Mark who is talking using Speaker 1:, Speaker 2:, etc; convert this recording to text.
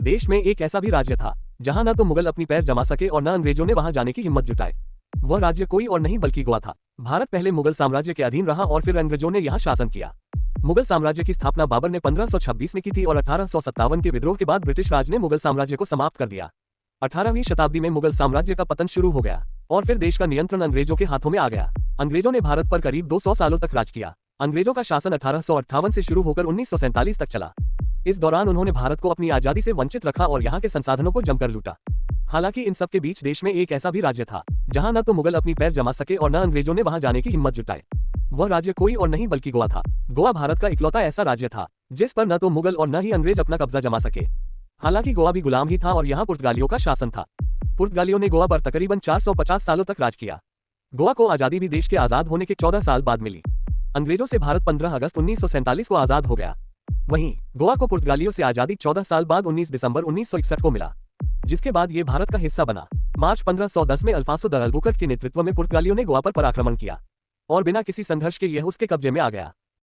Speaker 1: देश में एक ऐसा भी राज्य था जहां न तो मुगल अपनी पैर जमा सके और न अंग्रेजों ने वहां जाने की हिम्मत जुटाए। वह राज्य कोई और नहीं बल्कि गोवा था। भारत पहले मुगल साम्राज्य के अधीन रहा और फिर अंग्रेजों ने यहाँ शासन किया। मुगल साम्राज्य की स्थापना बाबर ने 1526 में की थी और 1857 के विद्रोह के बाद ब्रिटिश राज ने मुगल साम्राज्य को समाप्त कर दिया। 18वीं शताब्दी में मुगल साम्राज्य का पतन शुरू हो गया और फिर देश का नियंत्रण अंग्रेजों के हाथों में आ गया। अंग्रेजों ने भारत पर करीब 200 सालों तक राज किया। अंग्रेजों का शासन 1858 से शुरू होकर 1947 तक चला। इस दौरान उन्होंने भारत को अपनी आजादी से वंचित रखा और यहाँ के संसाधनों को जमकर लूटा। हालांकि इन सब के बीच देश में एक ऐसा भी राज्य था जहां न तो मुगल अपनी पैर जमा सके और न अंग्रेजों ने वहां जाने की हिम्मत जुटाए। वह राज्य कोई और नहीं बल्कि गोवा था। गोवा भारत का इकलौता ऐसा राज्य था जिस पर न तो मुगल और न ही अंग्रेज अपना कब्जा जमा सके। हालांकि गोवा भी गुलाम ही था और यहाँ पुर्तगालियों का शासन था। पुर्तगालियों ने गोवा पर तकरीबन 450 सालों तक राज किया। गोवा को आजादी भी देश के आजाद होने के 14 साल बाद मिली। अंग्रेजों से भारत 15 अगस्त 1947 को आजाद हो गया। वहीं गोवा को पुर्तगालियों से आजादी 14 साल बाद 19 दिसंबर 1961 को मिला, जिसके बाद ये भारत का हिस्सा बना। मार्च 1510 में अल्फांसो द अल्बुकर्क के नेतृत्व में पुर्तगालियों ने गोवा पर आक्रमण किया और बिना किसी संघर्ष के यह उसके कब्जे में आ गया।